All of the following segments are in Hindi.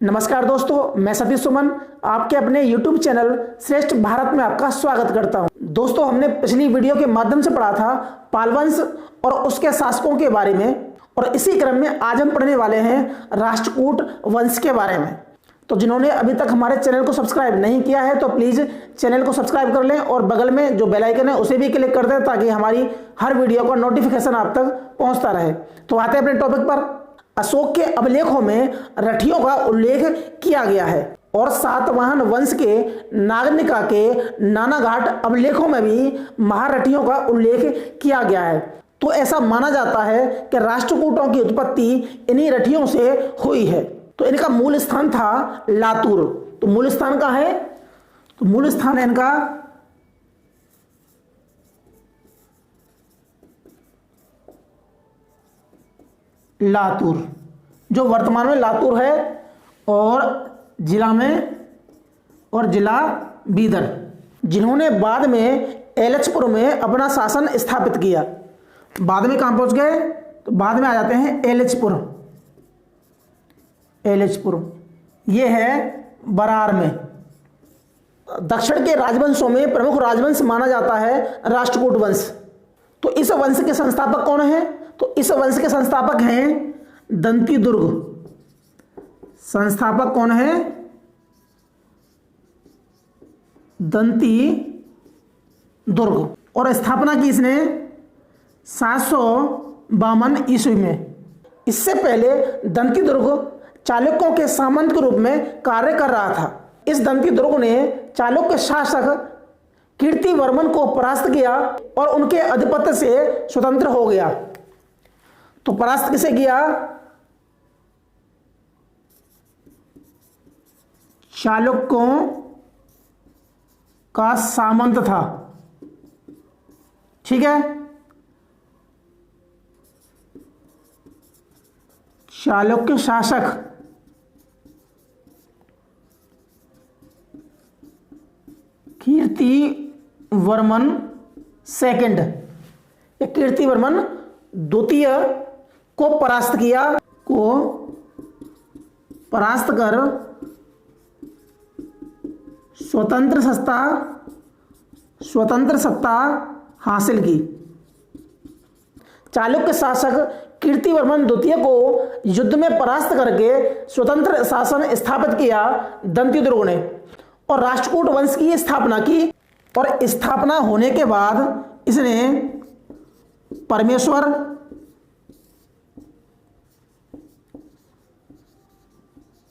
नमस्कार दोस्तों, मैं सतीश सुमन आपके अपने YouTube चैनल श्रेष्ठ भारत में आपका स्वागत करता हूं। दोस्तों, हमने पिछली वीडियो के माध्यम से पढ़ा था पाल वंश और उसके शासकों के बारे में, और इसी क्रम में आज हम पढ़ने वाले हैं राष्ट्रकूट वंश के बारे में। तो जिन्होंने अभी तक हमारे चैनल को सब्सक्राइब नहीं किया है तो प्लीज़ चैनल को सब्सक्राइब कर लें और बगल में जो बेल आइकन है उसे भी क्लिक कर दें ताकि हमारी हर वीडियो का नोटिफिकेशन आप तक पहुंचता रहे। तो आते हैं अपने टॉपिक पर। अशोक के अभिलेखों में रठियों का उल्लेख किया गया है और सातवाहन वंश के नागनिका के नानाघाट अभिलेखों में भी महारठियों का उल्लेख किया गया है। तो ऐसा माना जाता है कि राष्ट्रकूटों की उत्पत्ति इन्हीं रठियों से हुई है। तो इनका मूल स्थान था लातूर। तो मूल स्थान कहाँ है? तो मूल स्थान है इनका लातूर, जो वर्तमान में लातूर है, और जिला बीदर, जिन्होंने बाद में एलचपुर में अपना शासन स्थापित किया। बाद में कहां पहुंच गए? तो बाद में आ जाते हैं एलचपुर, ये है बरार में। दक्षिण के राजवंशों में प्रमुख राजवंश माना जाता है राष्ट्रकूट वंश। तो इस वंश के संस्थापक कौन है? तो इस वंश के संस्थापक हैं दंती दुर्ग। संस्थापक कौन है? दंती दुर्ग। और स्थापना की इसने 752 ईस्वी में। इससे पहले दंती दुर्ग चालुक्यों के सामंत के रूप में कार्य कर रहा था। इस दंती दुर्ग ने चालुक्य शासक कीर्तिवर्मन को परास्त किया और उनके आधिपत्य से स्वतंत्र हो गया। तो परास्त किसे किया? चालुक्यों का सामंत था, ठीक है। चालुक्य शासक कीर्तिवर्मन सेकंड या कीर्तिवर्मन द्वितीय को परास्त कर स्वतंत्र सत्ता हासिल की। चालुक्य शासक कीर्तिवर्मन द्वितीय को युद्ध में परास्त करके स्वतंत्र शासन स्थापित किया दंती दुर्ग ने, और राष्ट्रकूट वंश की स्थापना की। और स्थापना होने के बाद इसने परमेश्वर,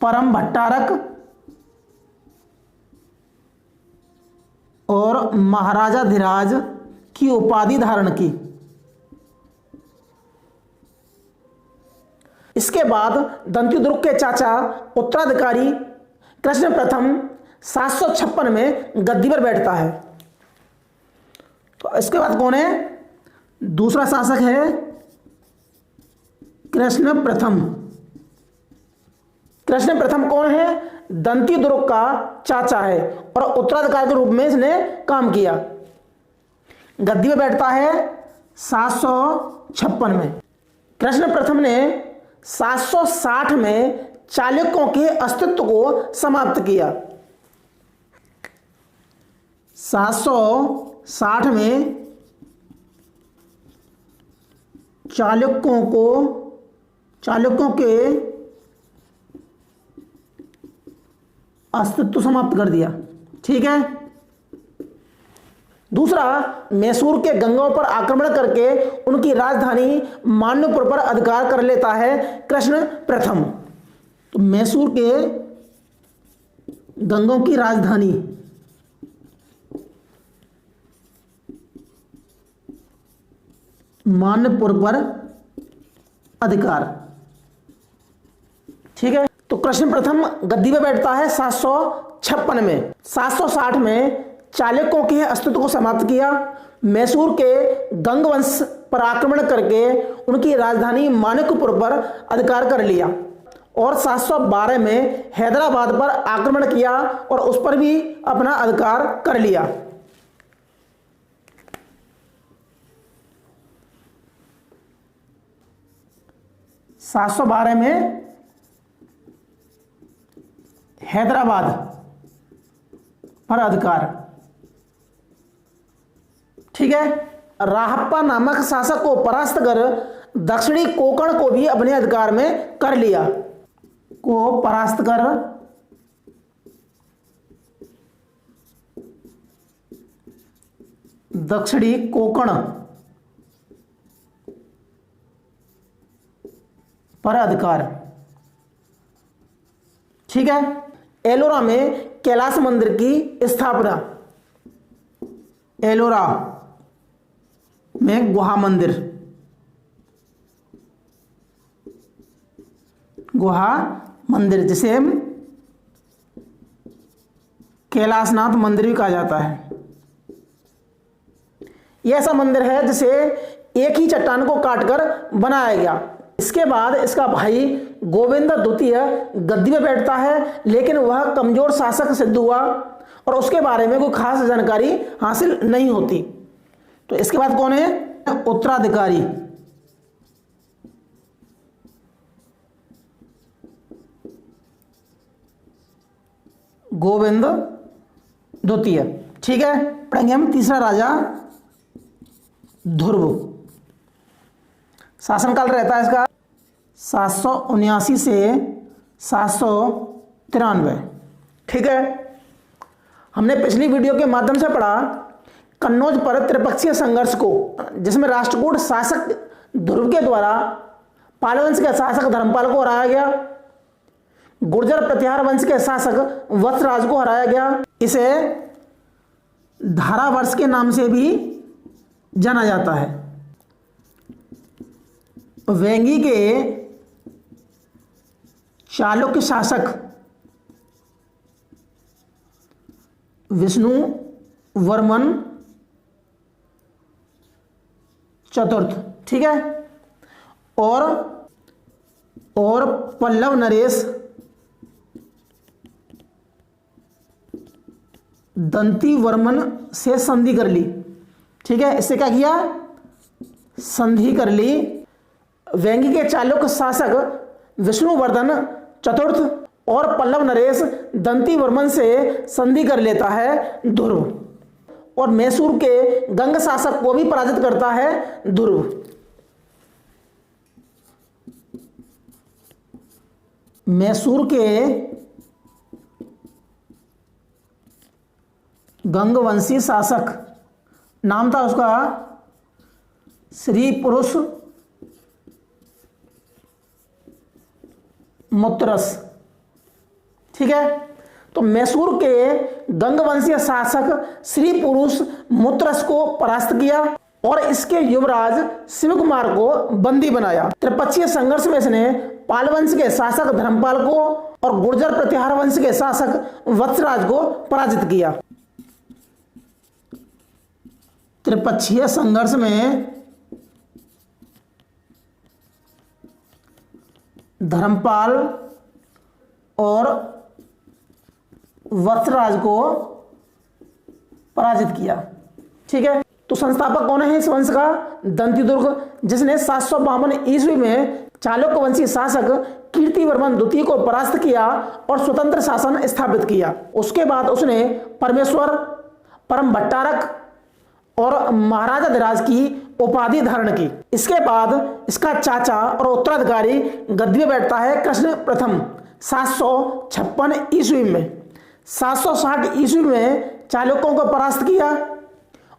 परम भट्टारक और महाराजा धीराज की उपाधि धारण की। इसके बाद दंती दुर्ग के चाचा उत्तराधिकारी कृष्ण प्रथम 756 में गद्दी पर बैठता है। तो इसके बाद कौन है? दूसरा शासक है कृष्ण प्रथम। कृष्ण प्रथम कौन है? दंती दुर्ग का चाचा है और उत्तराधिकारी के रूप में इसने काम किया। गद्दी पर बैठता है 756 में। कृष्ण प्रथम ने 760 में चालुक्यों के अस्तित्व को समाप्त किया। 760 में चालुक्यों के अस्तित्व समाप्त कर दिया, ठीक है। दूसरा, मैसूर के गंगाओं पर आक्रमण करके उनकी राजधानी मान्यपुर पर अधिकार कर लेता है कृष्ण प्रथम। तो मैसूर के गंगों की राजधानी मान्यपुर पर अधिकार, ठीक है। तो कृष्ण प्रथम गद्दी पे बैठता है 756 में। 760 में चालुक्यों के अस्तित्व को समाप्त किया, मैसूर के गंग वंश पर आक्रमण करके उनकी राजधानी मानिकपुर पर अधिकार कर लिया, और 712 में हैदराबाद पर आक्रमण किया और उस पर भी अपना अधिकार कर लिया। 712 में हैदराबाद पर अधिकार। ठीक है। राहप्पा नामक शासक को परास्त कर दक्षिणी कोंकण को भी अपने अधिकार में कर लिया। को परास्त कर दक्षिणी कोंकण पर अधिकार। ठीक है। एलोरा में कैलाश मंदिर की स्थापना। एलोरा में गुहा मंदिर, गुहा मंदिर जिसे कैलाशनाथ मंदिर भी कहा जाता है। यह ऐसा मंदिर है जिसे एक ही चट्टान को काटकर बनाया गया। इसके बाद इसका भाई गोविंद द्वितीय गद्दी में बैठता है, लेकिन वह कमजोर शासक सिद्ध हुआ और उसके बारे में कोई खास जानकारी हासिल नहीं होती। तो इसके बाद कौन है? उत्तराधिकारी। गोविंद द्वितीय। ठीक है। पढ़ेंगे हम तीसरा राजा ध्रुव। शासनकाल रहता है इसका 779 से 793। ठीक है। हमने पिछली वीडियो के माध्यम से पढ़ा कन्नौज पर त्रिपक्षीय संघर्ष को, जिसमें राष्ट्रकूट शासक ध्रुव के द्वारा पालवंश के शासक धर्मपाल को हराया गया, गुर्जर प्रतिहार वंश के शासक वत्सराज को हराया गया। इसे धारावर्ष के नाम से भी जाना जाता है। वेंगी के चालुक्य शासक विष्णु वर्मन चतुर्थ। ठीक है। और पल्लव नरेश दंती वर्मन से संधि कर ली। ठीक है। इससे क्या किया? संधि कर ली। वेंगी के चालुक्य शासक विष्णुवर्धन चतुर्थ और पल्लव नरेश दंती वर्मन से संधि कर लेता है ध्रुव, और मैसूर के गंग शासक को भी पराजित करता है ध्रुव। मैसूर के गंगवंशी शासक, नाम था उसका श्री पुरुष मुत्रस। ठीक है। तो मैसूर के गंगवंशीय शासक श्री पुरुष मुत्रस को परास्त किया और इसके युवराज शिव कुमार को बंदी बनाया। त्रिपक्षीय संघर्ष में इसने पालवंश के शासक धर्मपाल को और गुर्जर प्रतिहार वंश के शासक वत्सराज को पराजित किया। त्रिपक्षीय संघर्ष में धर्मपाल और वत्सराज को पराजित किया। ठीक है। तो संस्थापक कौन है इस वंश का? दंतिदुर्ग, जिसने 752 ईस्वी में चालुक्य वंशी शासक कीर्तिवर्मन द्वितीय को परास्त किया और स्वतंत्र शासन स्थापित किया। उसके बाद उसने परमेश्वर, परम भट्टारक और महाराजाधिराज की उपाधि धारण की। इसके बाद इसका चाचा और उत्तराधिकारी गद्दी में बैठता है कृष्ण प्रथम 756 ईस्वी में। 760 ईस्वी में चालुक्यों को परास्त किया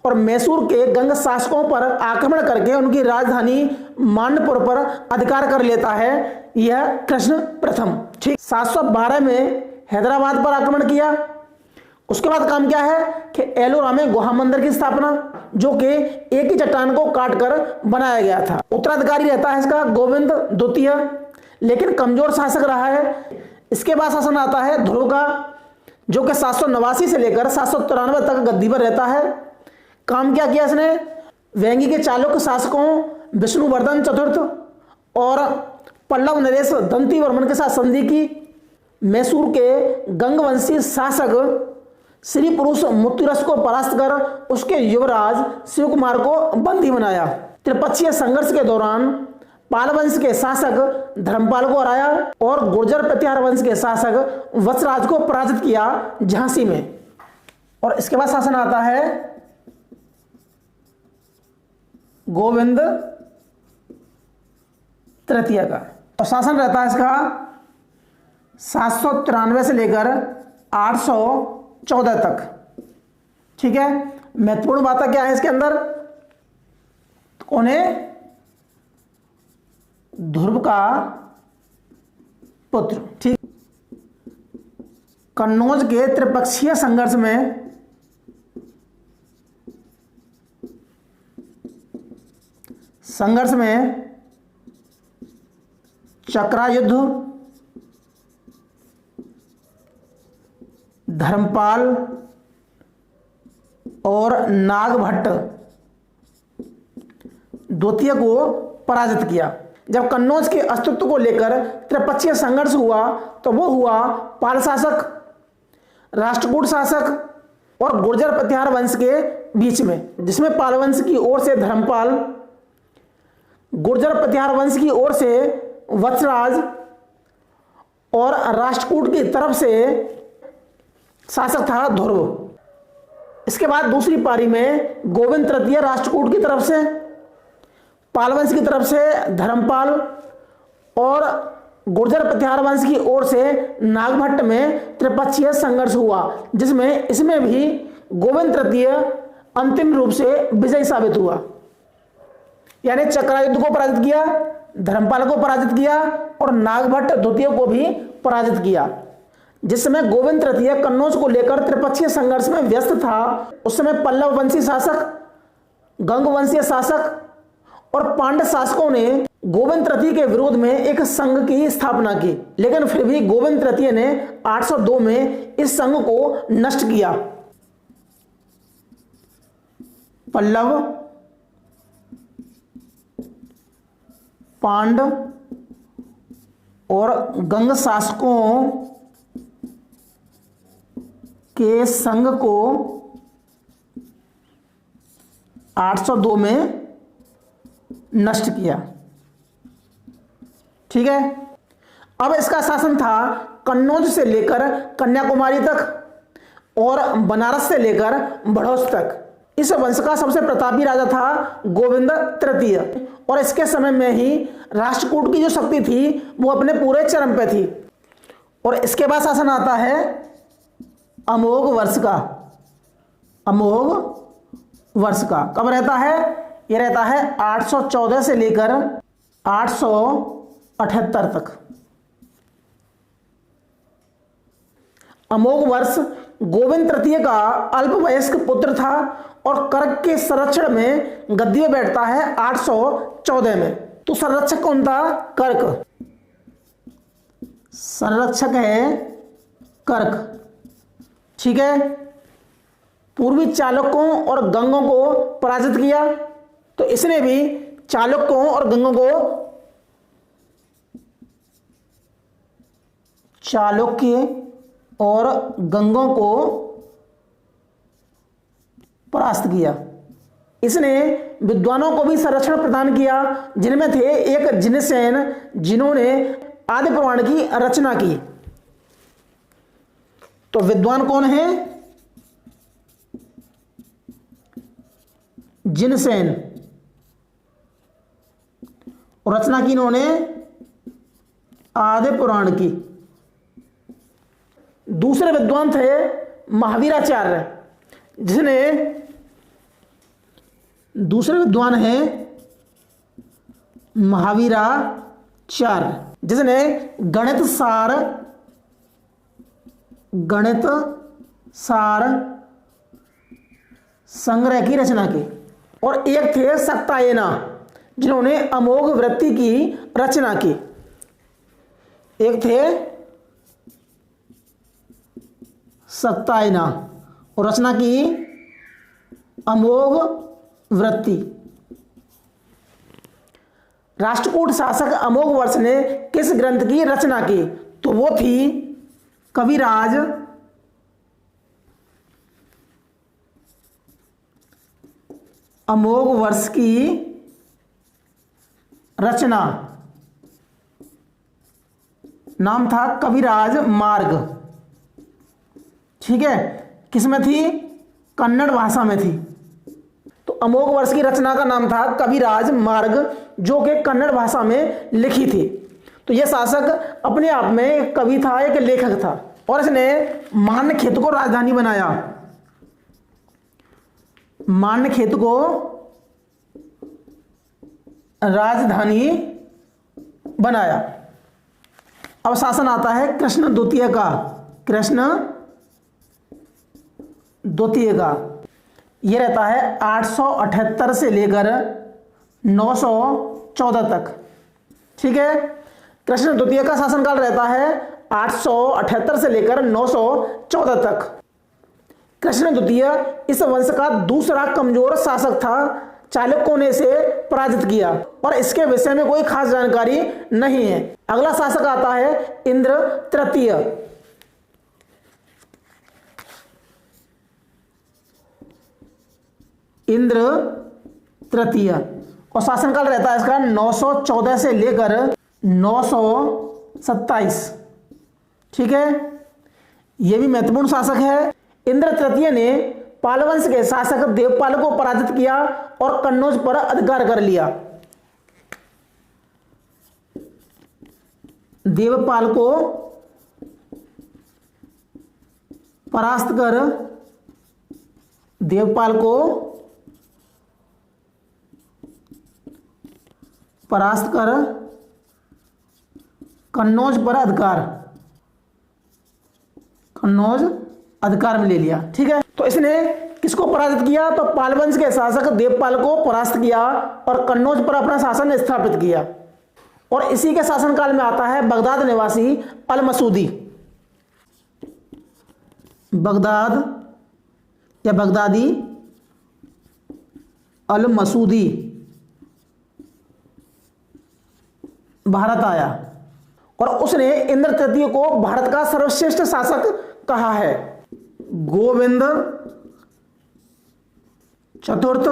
और मैसूर के गंग शासकों पर आक्रमण करके उनकी राजधानी मांडपुर पर अधिकार कर लेता है यह कृष्ण प्रथम। ठीक। 712 में हैदराबाद पर आक्रमण किया। उसके बाद काम क्या है कि एलोरा में गुहा मंदिर की स्थापना, जो कि एक ही चट्टान को काटकर बनाया गया था। उत्तराधिकारी रहता है इसका गोविंद द्वितीय, लेकिन कमजोर शासक रहा है। इसके बाद शासन आता है ध्रुव का, जो कि 789 से लेकर 793 तक गद्दी पर रहता है। काम क्या किया इसने? वेंगी के चालुक्य शासकों विष्णुवर्धन चतुर्थ और पल्लव नरेश दंती वर्मन के साथ संधि की। मैसूर के गंगवंशी शासक श्री पुरुष मुत्रस को परास्त कर उसके युवराज शिव कुमार को बंदी बनाया। त्रिपक्षीय संघर्ष के दौरान पाल वंश के शासक धर्मपाल को हराया और गुर्जर प्रतिहार वंश के शासक वत्सराज को पराजित किया झांसी में। और इसके बाद शासन आता है गोविंद तृतीय का। और शासन रहता है इसका 793 से लेकर 814 तक। ठीक है, महत्वपूर्ण बातें क्या है इसके अंदर? कौन है? ध्रुव का पुत्र। ठीक, कन्नौज के त्रिपक्षीय संघर्ष में चक्रा युद्ध, धर्मपाल और नागभट्ट द्वितीय को पराजित किया। जब कन्नौज के अस्तित्व को लेकर त्रिपक्षीय संघर्ष हुआ तो वो हुआ पाल शासक, राष्ट्रकूट शासक और गुर्जर प्रतिहार वंश के बीच में, जिसमें पाल वंश की ओर से धर्मपाल, गुर्जर प्रतिहार वंश की ओर से वत्सराज और राष्ट्रकूट की तरफ से शासक था ध्रुव। इसके बाद दूसरी पारी में गोविंद तृतीय राष्ट्रकूट की तरफ से, पाल वंश की तरफ से धर्मपाल और गुर्जर प्रतिहार वंश की ओर से नागभट्ट में त्रिपक्षीय संघर्ष हुआ, जिसमें इसमें भी गोविंद तृतीय अंतिम रूप से विजयी साबित हुआ। यानी चक्रा युद्ध को पराजित किया, धर्मपाल को पराजित किया और नागभट्ट द्वितीय को भी पराजित किया। जिस समय गोविंद तृतीय कन्नौज को लेकर त्रिपक्षीय संघर्ष में व्यस्त था, उस समय पल्लव वंशी शासक, गंग वंशीय शासक और पांड्य शासकों ने गोविंद तृतीय के विरोध में एक संघ की स्थापना की, लेकिन फिर भी गोविंद तृतीय ने 802 में इस संघ को नष्ट किया। पल्लव, पांड्य और गंग शासकों के संघ को 802 में नष्ट किया। ठीक है, अब इसका शासन था कन्नौज से लेकर कन्याकुमारी तक और बनारस से लेकर बड़ौस तक। इस वंश का सबसे प्रतापी राजा था गोविंद तृतीय और इसके समय में ही राष्ट्रकूट की जो शक्ति थी वो अपने पूरे चरम पे थी। और इसके बाद शासन आता है अमोघ वर्ष का। अमोघ वर्ष का कब रहता है? ये रहता है 814 से लेकर 878 तक। अमोघ वर्ष गोविंद तृतीय का अल्पवयस्क पुत्र था और कर्क के संरक्षण में गद्दी में बैठता है 814 में। तो संरक्षक कौन था? कर्क। संरक्षक है कर्क। ठीक है, पूर्वी चालुक्यों और गंगों को पराजित किया, तो इसने भी चालुक्यों और गंगों को, चालुक्य और गंगों को परास्त किया। इसने विद्वानों को भी संरक्षण प्रदान किया, जिनमें थे एक जिनसेन, जिन्होंने आदि पुराण की रचना की। तो विद्वान कौन है? जिनसेन। रचना की इन्होंने आदि पुराण की। दूसरे विद्वान थे महावीराचार्य, जिसने, दूसरे विद्वान हैं महावीराचार्य, जिसने गणित सार संग्रह की रचना की। और एक थे सक्तायना, जिन्होंने अमोघ वृत्ति की रचना की। एक थे सक्तायना और रचना की अमोघ वृत्ति। राष्ट्रकूट शासक अमोघ वर्ष ने किस ग्रंथ की रचना की? तो वो थी कविराज अमोघ वर्ष की रचना, नाम था कविराज मार्ग। ठीक है, किसमें थी? कन्नड़ भाषा में थी। तो अमोघ वर्ष की रचना का नाम था कविराज मार्ग, जो कि कन्नड़ भाषा में लिखी थी। तो यह शासक अपने आप में एक कवि था, एक लेखक था, और इसने मान्यखेत को राजधानी बनाया। मान्यखेत को राजधानी बनाया। अब शासन आता है कृष्ण द्वितीय का। कृष्ण द्वितीय का यह रहता है 878 से लेकर 914 तक। ठीक है, कृष्ण द्वितीय का शासनकाल रहता है 878 से लेकर 914 तक। कृष्ण द्वितीय इस वंश का दूसरा कमजोर शासक था। चालुक्यों ने इसे पराजित किया और इसके विषय में कोई खास जानकारी नहीं है। अगला शासक आता है इंद्र तृतीय। इंद्र तृतीय और शासनकाल रहता है इसका 914 से लेकर 927। ठीक है, यह भी महत्वपूर्ण शासक है। इंद्र तृतीय ने पालवंश के शासक देवपाल को पराजित किया और कन्नौज पर अधिकार कर लिया। देवपाल को परास्त कर कन्नौज पर अधिकार में ले लिया। ठीक है, तो इसने किसको पराजित किया? तो पालवंश के शासक देवपाल को परास्त किया और कन्नौज पर अपना शासन स्थापित किया। और इसी के शासनकाल में आता है बगदाद निवासी अल मसूदी। बगदाद या बगदादी अल मसूदी भारत आया और उसने इंद्र तृतीय को भारत का सर्वश्रेष्ठ शासक कहा है। गोविंद चतुर्थ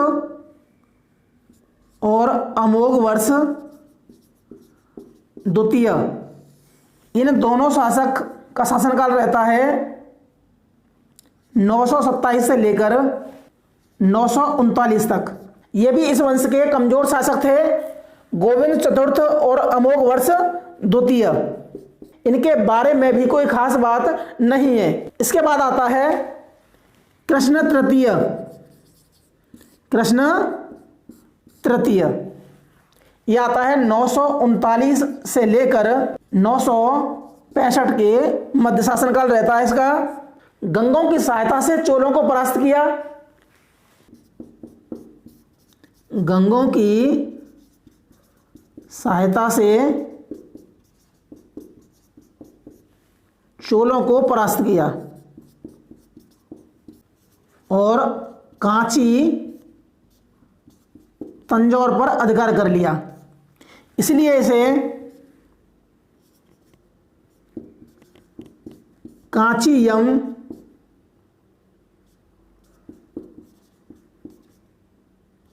और अमोघ वर्ष द्वितीय, इन दोनों शासक का शासनकाल रहता है 927 से लेकर 939 तक। ये भी इस वंश के कमजोर शासक थे, गोविंद चतुर्थ और अमोघ वर्ष द्वितीय। इनके बारे में भी कोई खास बात नहीं है। इसके बाद आता है कृष्ण तृतीय। कृष्ण तृतीय यह आता है 939 से लेकर 965 के मध्य शासनकाल रहता है इसका। गंगों की सहायता से चोलों को परास्त किया। गंगों की सहायता से चोलों को परास्त किया और कांची तंजौर पर अधिकार कर लिया। इसलिए इसे कांचीयम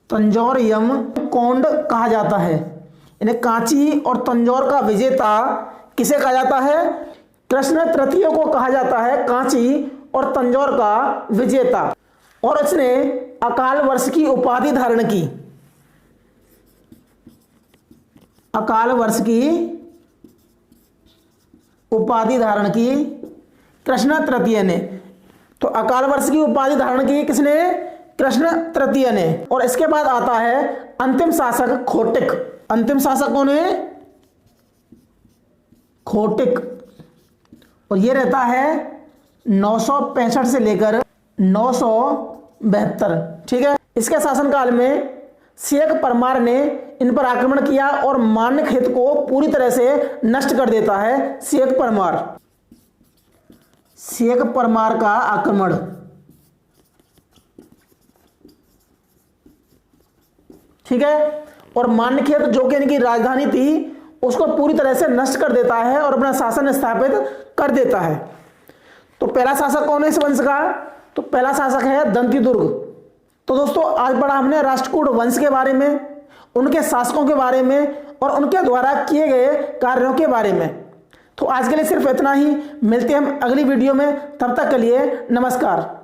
तंजौरयम कोंड कहा जाता है। इन्हें कांची और तंजौर का विजेता किसे कहा जाता है? कृष्ण तृतीय को कहा जाता है कांची और तंजौर का विजेता। और इसने अकाल वर्ष की उपाधि धारण की। अकाल वर्ष की उपाधि धारण की कृष्ण तृतीय ने। तो अकाल वर्ष की उपाधि धारण की किसने? कृष्ण तृतीय ने। और इसके बाद आता है अंतिम शासक खोटिक। अंतिम शासक कौन है? खोटिक। और ये रहता है 965 से लेकर 972। ठीक है, इसके शासनकाल में शेख परमार ने इन पर आक्रमण किया और मान्यखेत को पूरी तरह से नष्ट कर देता है शेख परमार। शेख परमार का आक्रमण। ठीक है, और मान्यखेत जो कि इनकी राजधानी थी उसको पूरी तरह से नष्ट कर देता है और अपना शासन स्थापित कर देता है। तो पहला शासक कौन है इस वंश का? तो पहला शासक है दंतीदुर्ग। तो दोस्तों आज पढ़ा हमने राष्ट्रकूट वंश के बारे में, उनके शासकों के बारे में और उनके द्वारा किए गए कार्यों के बारे में। तो आज के लिए सिर्फ इतना ही, मिलते हैं हम अगली वीडियो में, तब तक के लिए नमस्कार।